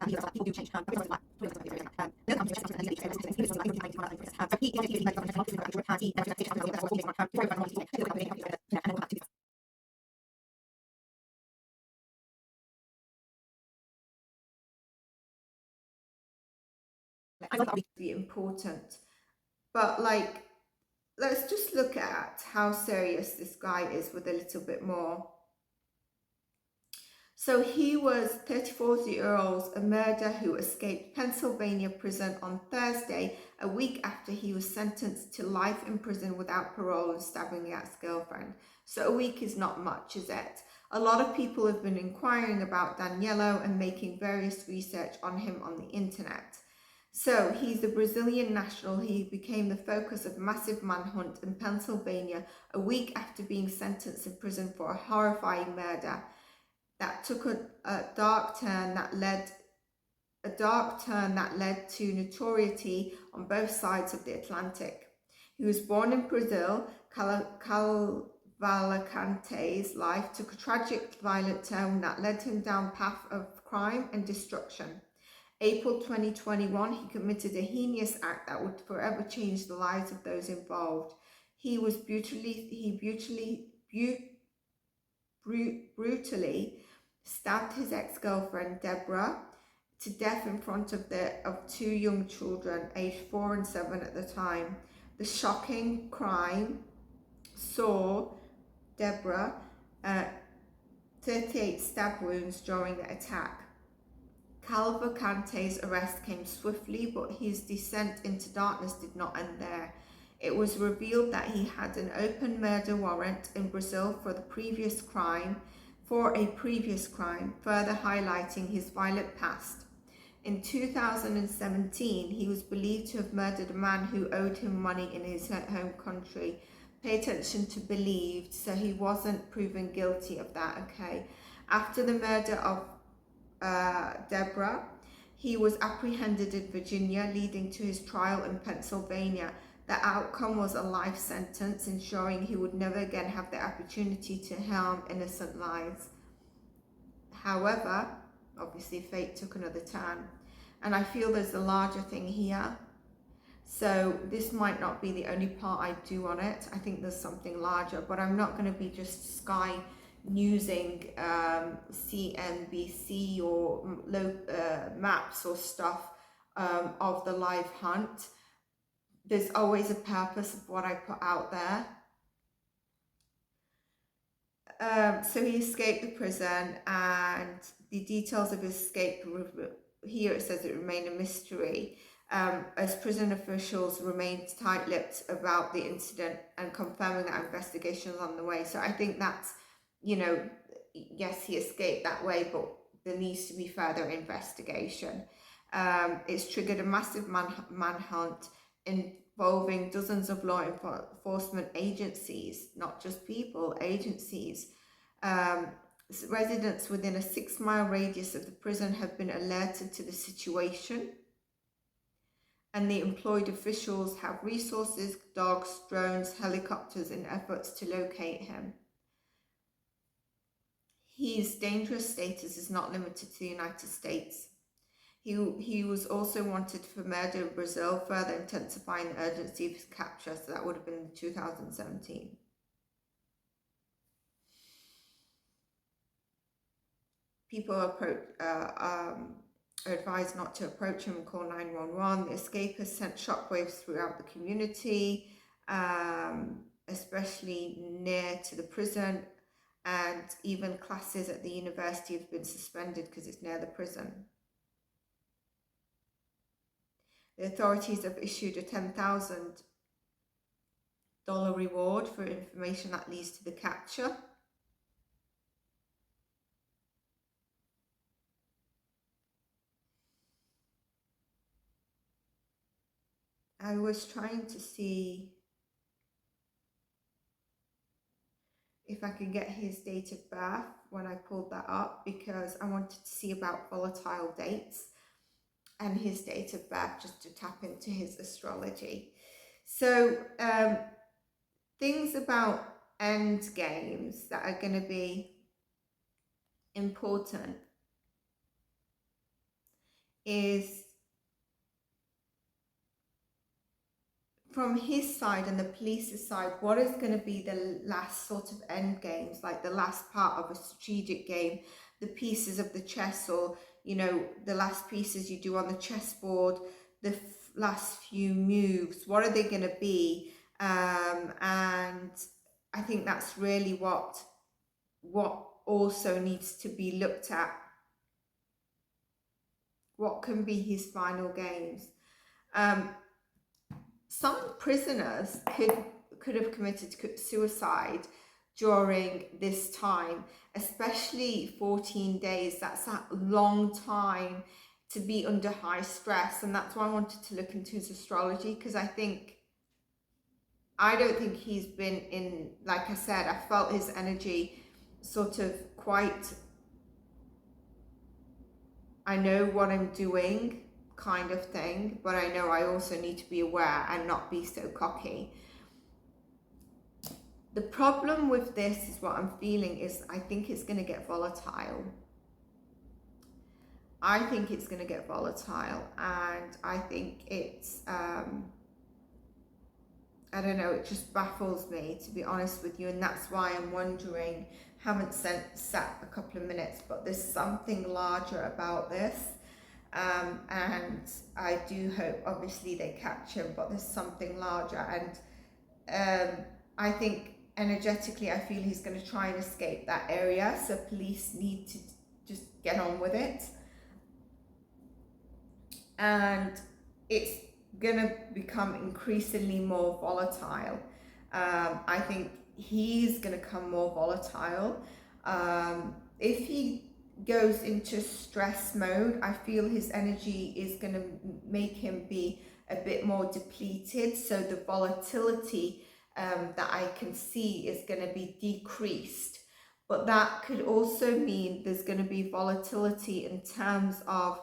people do change. Be important, but like, let's just look at how serious this guy is with a little bit more. So he was 34-year-old, a murderer who escaped Pennsylvania prison on Thursday, a week after he was sentenced to life in prison without parole and stabbing the ex-girlfriend. So a week is not much, is it? A lot of people have been inquiring about Danelo and making various research on him on the internet. So he's a Brazilian national. He became the focus of massive manhunt in Pennsylvania a week after being sentenced in prison for a horrifying murder that took a dark turn that led to notoriety on both sides of the Atlantic. He was born in Brazil. Cavalcante's life took a tragic, violent turn that led him down a path of crime and destruction. April 2021, he committed a heinous act that would forever change the lives of those involved. He brutally stabbed his ex-girlfriend Deborah to death in front of two young children, aged 4 and 7 at the time. The shocking crime saw Deborah 38 stab wounds during the attack. Cavalcante's arrest came swiftly, but his descent into darkness did not end there. It was revealed that he had an open murder warrant in Brazil for a previous crime, further highlighting his violent past. In 2017, he was believed to have murdered a man who owed him money in his home country. Pay attention to believed, so he wasn't proven guilty of that, okay? After the murder of Deborah, he was apprehended in Virginia, leading to his trial in Pennsylvania. The outcome was a life sentence, ensuring he would never again have the opportunity to harm innocent lives. However, obviously fate took another turn, and I feel there's a larger thing here. So this might not be the only part I do on it. I think there's something larger, but I'm not going to be just sky newsing CNBC or maps or stuff of the live hunt. There's always a purpose of what I put out there. So he escaped the prison, and the details of his escape, here it says it remained a mystery, as prison officials remained tight-lipped about the incident and confirming that investigation is on the way. So I think that's, you know, yes, he escaped that way, but there needs to be further investigation. It's triggered a massive manhunt involving dozens of law enforcement agencies, not just people, agencies. Residents within a 6-mile radius of the prison have been alerted to the situation, and the employed officials have resources, dogs, drones, helicopters in efforts to locate him. His dangerous status is not limited to the United States. He was also wanted for murder in Brazil, further intensifying the urgency of his capture. So that would have been in 2017. People are advised not to approach him and call 911. The escape has sent shockwaves throughout the community, especially near to the prison, and even classes at the university have been suspended because it's near the prison. The authorities have issued a $10,000 reward for information that leads to the capture. I was trying to see if I could get his date of birth when I pulled that up, because I wanted to see about volatile dates and his date of birth, just to tap into his astrology. So things about end games that are going to be important. is from his side and the police's side, what is going to be the last sort of end games, like the last part of a strategic game, the pieces of the chess, or, you know, the last pieces you do on the chessboard, the last few moves, what are they going to be? And I think that's really what also needs to be looked at. What can be his final games? Some prisoners could have committed suicide during this time, especially 14 days. That's a long time to be under high stress, and that's why I wanted to look into his astrology, because I don't think he's been in, like I said, I felt his energy sort of quite, I know what I'm doing kind of thing, but I know I also need to be aware and not be so cocky. The problem with this is what I'm feeling is I think it's going to get volatile. I think it's going to get volatile, and I think it's, I don't know, it just baffles me, to be honest with you, and that's why I'm wondering, haven't sat a couple of minutes, but there's something larger about this. And I do hope, obviously, they catch him, but there's something larger. And I think energetically, I feel he's going to try and escape that area. So police need to just get on with it. And it's going to become increasingly more volatile. I think he's going to come more volatile. If he goes into stress mode, I feel his energy is going to make him be a bit more depleted, so the volatility that I can see is going to be decreased. But that could also mean there's going to be volatility in terms of,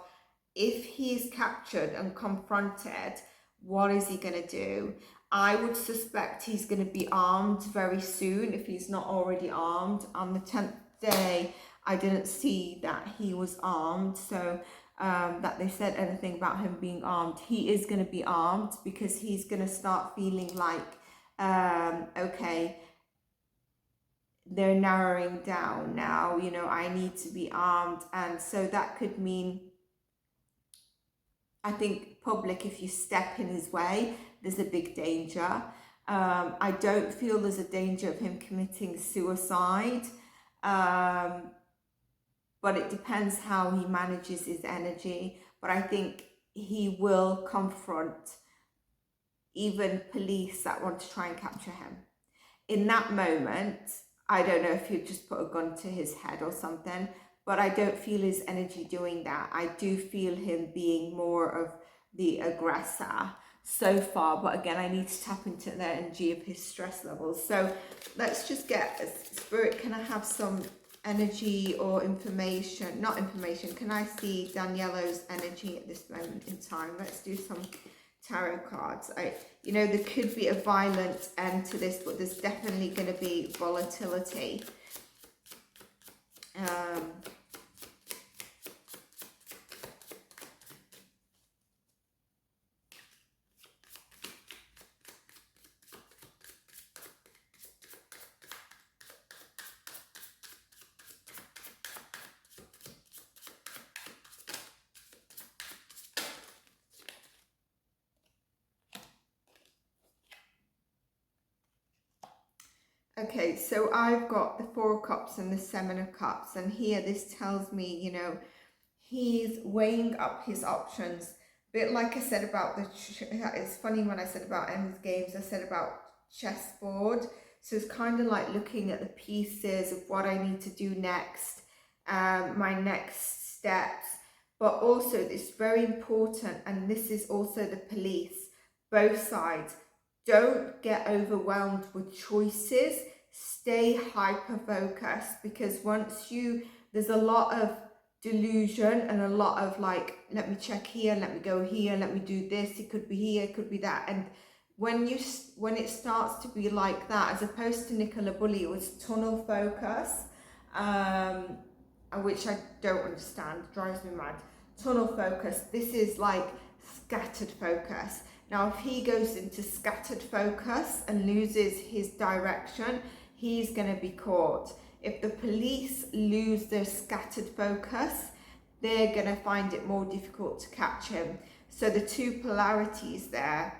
if he's captured and confronted, what is he going to do? I would suspect he's going to be armed very soon, if he's not already armed. On the 10th day, I didn't see that he was armed, so that they said anything about him being armed. He is going to be armed, because he's going to start feeling like, okay, they're narrowing down now, you know, I need to be armed. And so that could mean, I think, public, if you step in his way, there's a big danger. I don't feel there's a danger of him committing suicide. But it depends how he manages his energy. But I think he will confront even police that want to try and capture him. In that moment, I don't know if he'd just put a gun to his head or something, but I don't feel his energy doing that. I do feel him being more of the aggressor so far, but again, I need to tap into the energy of his stress levels. So let's just get, Spirit, can I have some energy or information? Not information, can I see Danielo's energy at this moment in time? Let's do some tarot cards. You know, there could be a violent end to this, but there's definitely going to be volatility. Okay, so I've got the Four of Cups and the Seven of Cups, and here this tells me, you know, he's weighing up his options. A bit like I said about it's funny when I said about Emma's games, I said about chessboard. So it's kind of like looking at the pieces of what I need to do next, my next steps. But also, it's very important, and this is also the police, both sides. Don't get overwhelmed with choices. Stay hyper-focused, because there's a lot of delusion and a lot of like, let me check here, let me go here, let me do this, it could be here, it could be that. And when it starts to be like that, as opposed to Nicola Bully, it was tunnel focus, which I don't understand, drives me mad. tunnel focus. This is like scattered focus. Now, if he goes into scattered focus and loses his direction, he's going to be caught. If the police lose their scattered focus, they're going to find it more difficult to catch him. So the two polarities there,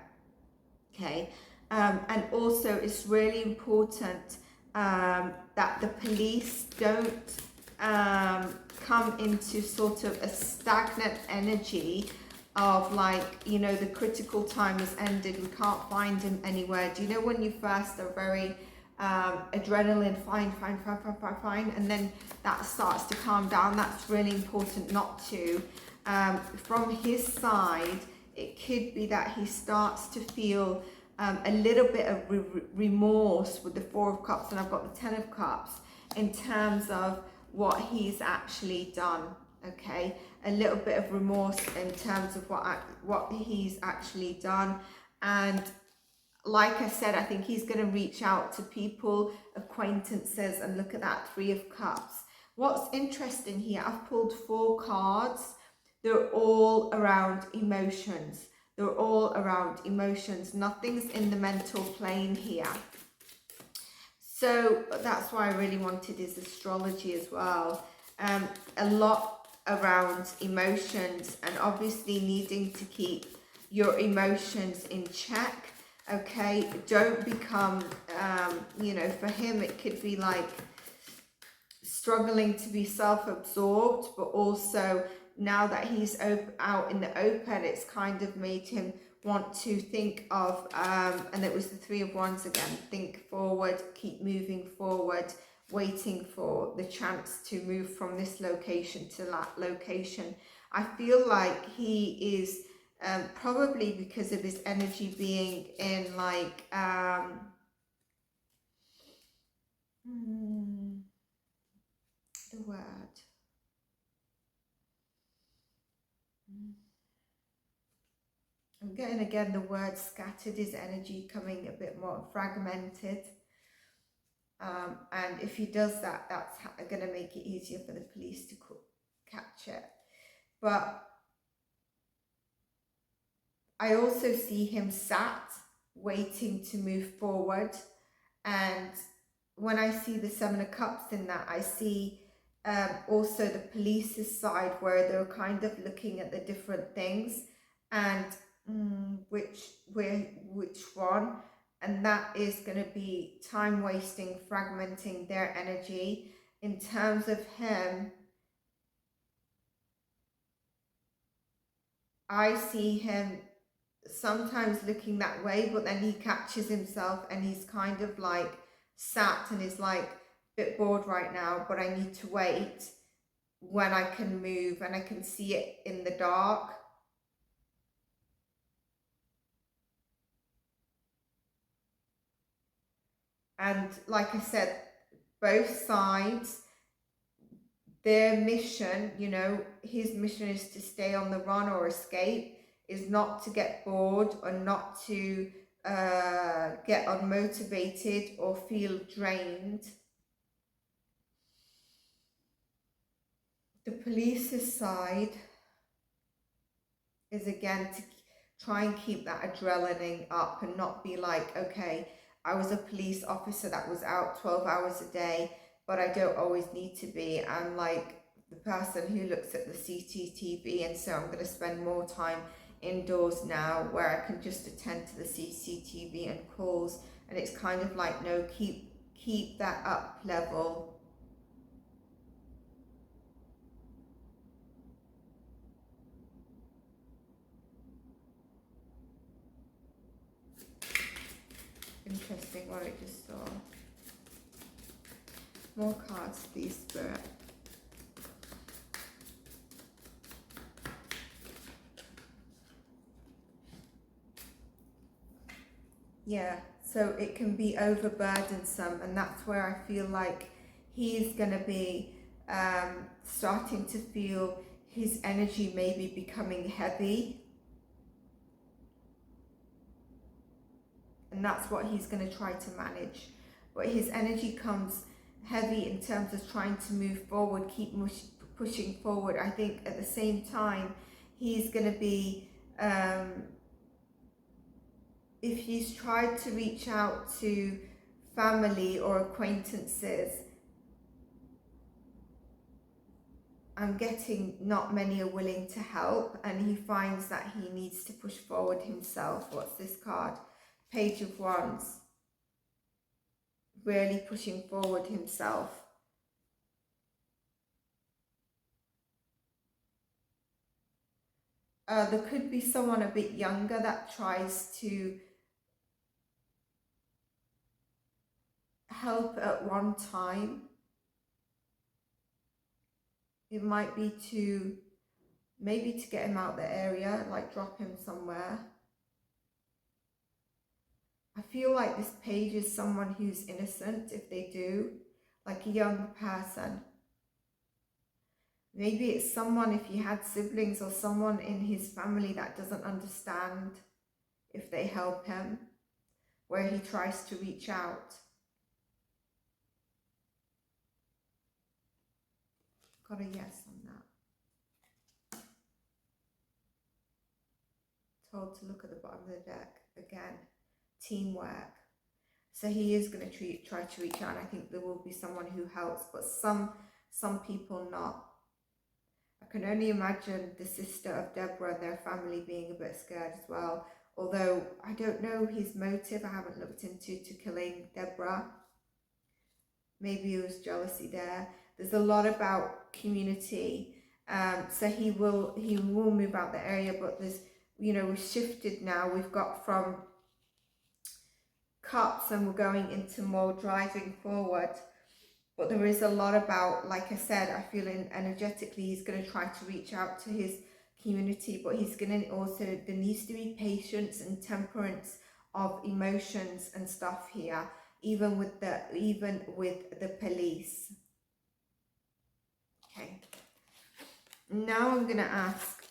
okay? And also it's really important that the police don't come into sort of a stagnant energy of like, you know, the critical time has ended, we can't find him anywhere. Do you know when you first are very adrenaline, fine, and then that starts to calm down? That's really important not to. From his side, it could be that he starts to feel a little bit of remorse with the Four of Cups, and I've got the Ten of Cups, in terms of what he's actually done, okay? A little bit of remorse in terms of what he's actually done. And like I said, I think he's going to reach out to people, acquaintances, and look at that Three of Cups. What's interesting here, I've pulled 4 cards. They're all around emotions. They're all around emotions. Nothing's in the mental plane here. So that's why I really wanted his astrology as well. A lot around emotions, and obviously needing to keep your emotions in check. Okay, don't become, you know, for him it could be like struggling to be self-absorbed, but also now that he's out in the open, it's kind of made him want to think of, and it was the Three of Wands again, think forward, keep moving forward, waiting for the chance to move from this location to that location. I feel like he is, probably because of his energy being in like, the word. I'm getting again the word scattered, his energy coming a bit more fragmented. And if he does that, that's going to make it easier for the police to catch it. But I also see him sat, waiting to move forward. And when I see the Seven of Cups in that, I see also the police's side, where they're kind of looking at the different things and which one, and that is going to be time wasting, fragmenting their energy. In terms of him, I see him sometimes looking that way, but then he catches himself and he's kind of like sat and is like a bit bored right now, but I need to wait when I can move and I can see it in the dark. And like I said, both sides, their mission, you know, his mission is to stay on the run or escape, is not to get bored or not to get unmotivated or feel drained. The police's side is again to try and keep that adrenaline up and not be like, okay, I was a police officer that was out 12 hours a day, but I don't always need to be. I'm like the person who looks at the CCTV, and so I'm going to spend more time indoors now where I can just attend to the CCTV and calls. And it's kind of like, no, keep that up level. Interesting what I just saw. More cards, please, Spirit. Yeah, so it can be overburdensome, and that's where I feel like he's going to be starting to feel his energy maybe becoming heavy. And that's what he's going to try to manage. But his energy comes heavy in terms of trying to move forward, keep pushing forward. I think at the same time, he's going to be, if he's tried to reach out to family or acquaintances, I'm getting not many are willing to help, and he finds that he needs to push forward himself. What's this card? Page of Wands. Really pushing forward himself. There could be someone a bit younger that tries to help at one time. It might be to, maybe to get him out the area, like drop him somewhere. I feel like this page is someone who's innocent, if they do, like a young person. Maybe it's someone, if he had siblings, or someone in his family that doesn't understand if they help him, where he tries to reach out. Got a yes on that. Told to look at the bottom of the deck again. Teamwork. So he is going to try to reach out, and I think there will be someone who helps, but some people not. I can only imagine the sister of Deborah and their family being a bit scared as well, although I don't know his motive. I haven't looked into killing Deborah. Maybe it was jealousy there. There's a lot about community, so he will move out the area, but there's, you know, we've shifted now. We've got from cups and we're going into more driving forward. But there is a lot about, like I said, I feel energetically he's going to try to reach out to his community, but he's going to also, there needs to be patience and temperance of emotions and stuff here, even with the police. Okay. Now I'm going to ask,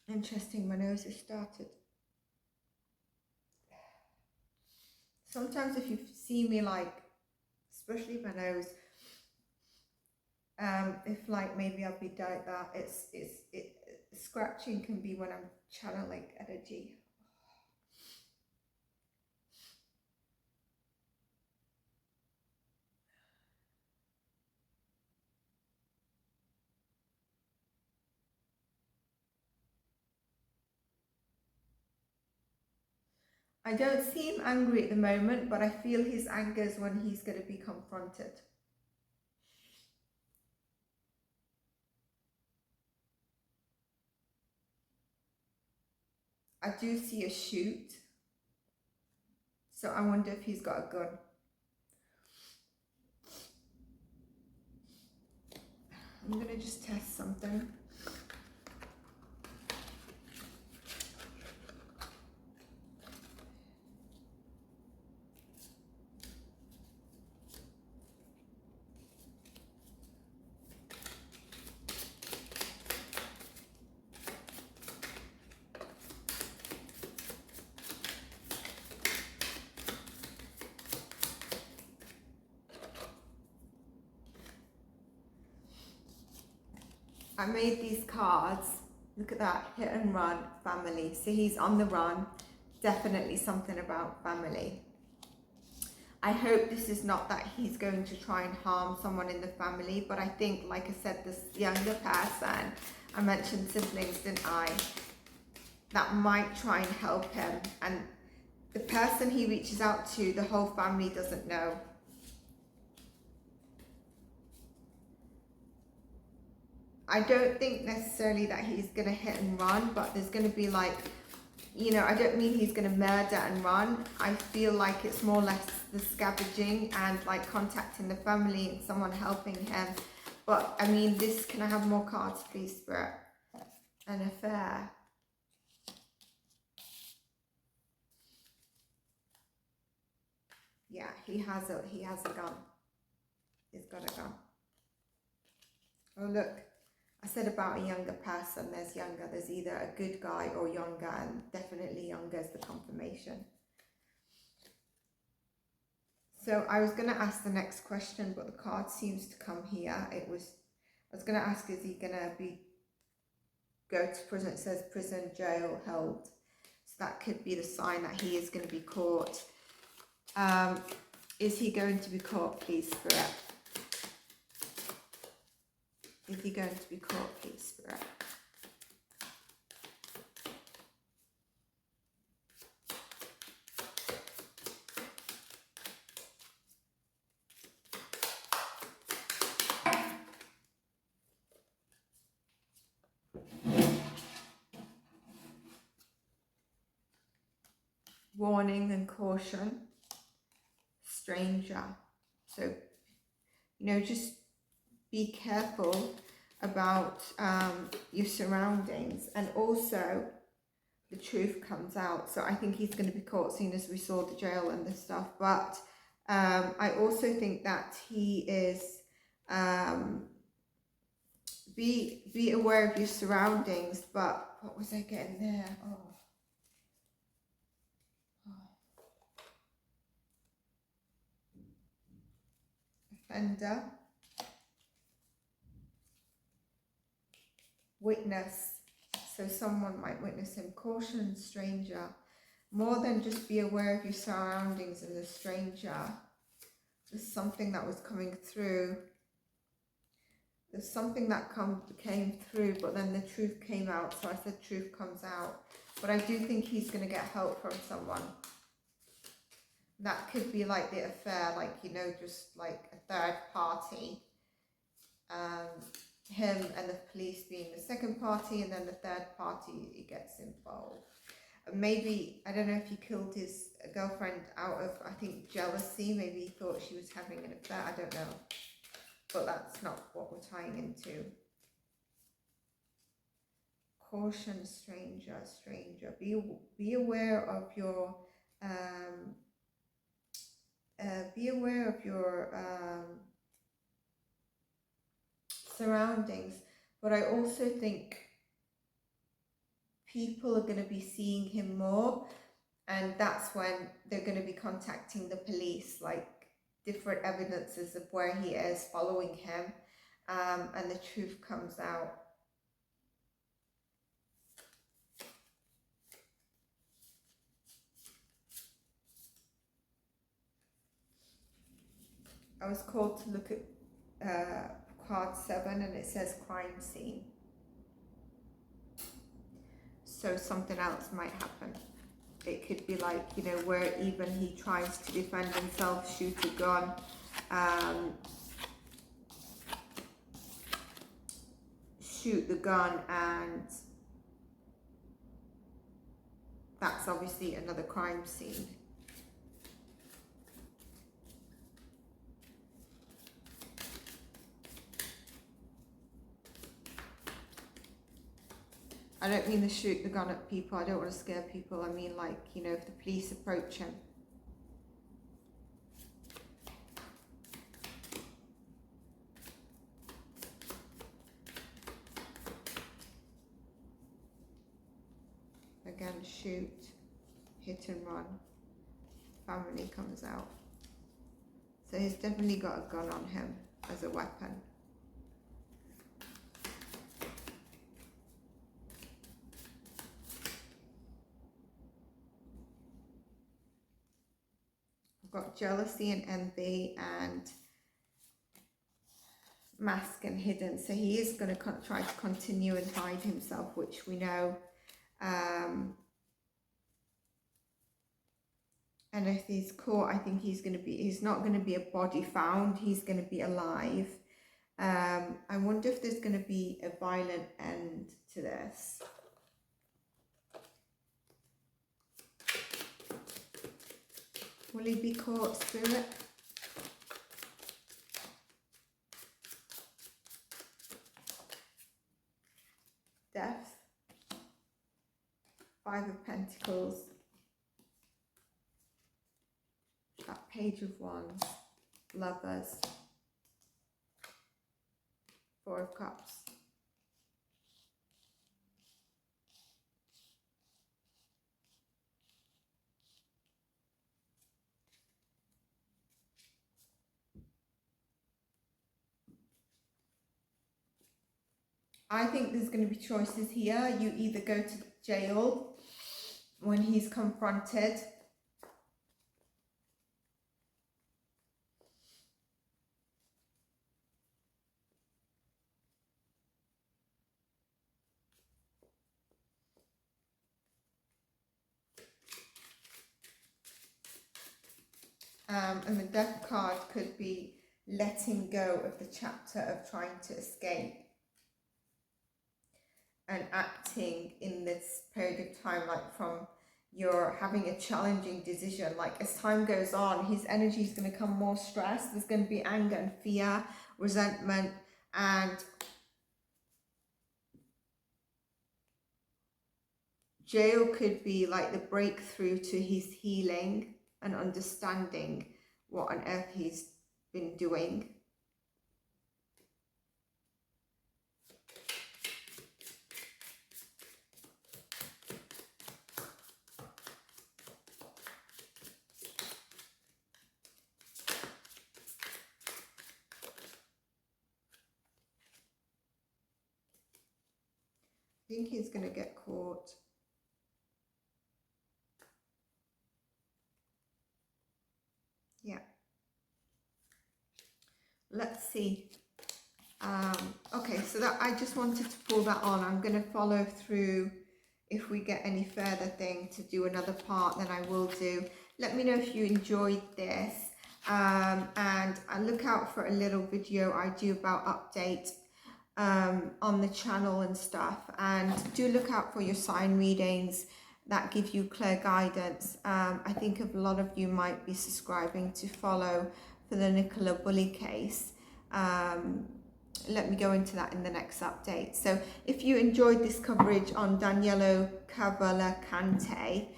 interesting, my nose has started. Sometimes if you see me, like, especially my nose, if like maybe I'll be like that, scratching can be when I'm channeling energy. I don't see him angry at the moment, but I feel his anger is when he's going to be confronted. I do see a shoot, so I wonder if he's got a gun. I'm going to just test something. I made these cards. Look at that, hit and run, family. So he's on the run, definitely something about family. I hope this is not that he's going to try and harm someone in the family, but I think, like I said, this younger person, I mentioned siblings, didn't I? That might try and help him. And the person he reaches out to, the whole family doesn't know. I don't think necessarily that he's going to hit and run, but there's going to be like, you know, I don't mean he's going to murder and run. I feel like it's more or less the scavenging and like contacting the family and someone helping him. But I mean, this, can I have more cards, please, Spirit? An affair. Yeah, he has a gun. He's got a gun. Oh, look. I said about a younger person, there's younger. There's either a good guy or younger, and definitely younger is the confirmation. So I was going to ask the next question, but the card seems to come here. I was going to ask, is he going to go to prison? It says prison, jail, held. So that could be the sign that he is going to be caught. Is he going to be caught, please, Spirit? Is he going to be caught, please, Spirit? Warning and caution, stranger. So, just be careful about your surroundings, and also the truth comes out. So I think he's going to be caught, seeing as we saw the jail and this stuff. But I also think that he is be aware of your surroundings. But what was I getting there? Offender, witness. So someone might witness him. Caution, stranger. More than just be aware of your surroundings as a stranger. There's something that was coming through. There's something that came through, but then the truth came out. So I said truth comes out. But I do think he's going to get help from someone. That could be like the affair, like, just like a third party. Him and the police being the second party, and then the third party gets involved. Maybe, I don't know if he killed his girlfriend out of, I think, jealousy. Maybe he thought she was having an affair. I don't know. But that's not what we're tying into. Caution, stranger, stranger. Be aware of your surroundings. But I also think people are going to be seeing him more, and that's when they're going to be contacting the police, like different evidences of where he is, following him, and the truth comes out. I was called to look at card 7, and it says crime scene. So something else might happen. It could be like, where even he tries to defend himself, shoot a gun, shoot the gun, and that's obviously another crime scene. I don't mean to shoot the gun at people. I don't want to scare people. I mean, like, if the police approach him. Again, shoot, hit and run. Family comes out. So he's definitely got a gun on him as a weapon. Got jealousy and envy and mask and hidden. So he is going to try to continue and hide himself, which we know. And if he's caught, I think he's not going to be a body found. He's going to be alive. I wonder if there's going to be a violent end to this. Will he be caught, Spirit? Death. 5 of Pentacles. That Page of Wands. Lovers. 4 of Cups. I think there's going to be choices here. You either go to jail when he's confronted, and the death card could be letting go of the chapter of trying to escape and acting in this period of time, like from you're having a challenging decision. Like as time goes on, his energy is going to become more stressed. There's going to be anger and fear, resentment, and jail could be like the breakthrough to his healing and understanding what on earth he's been doing. I think he's going to get caught. Yeah. Let's see. Okay, so that I just wanted to pull that on. I'm going to follow through. If we get any further thing to do another part, then I will do. Let me know if you enjoyed this. And I look out for a little video I do about update on the channel and stuff. And do look out for your sign readings that give you clear guidance. I think a lot of you might be subscribing to follow for the Nicola Bully case. Let me go into that in the next update. So if you enjoyed this coverage on Danelo Cavalcante,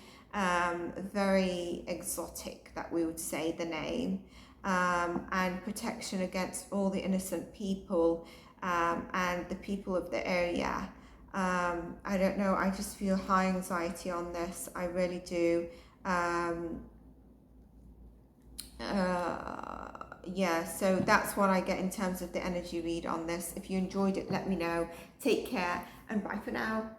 very exotic that we would say the name, and protection against all the innocent people and the people of the area. I don't know, I just feel high anxiety on this, I really do. Yeah, so that's what I get in terms of the energy read on this. If you enjoyed it, let me know. Take care and bye for now.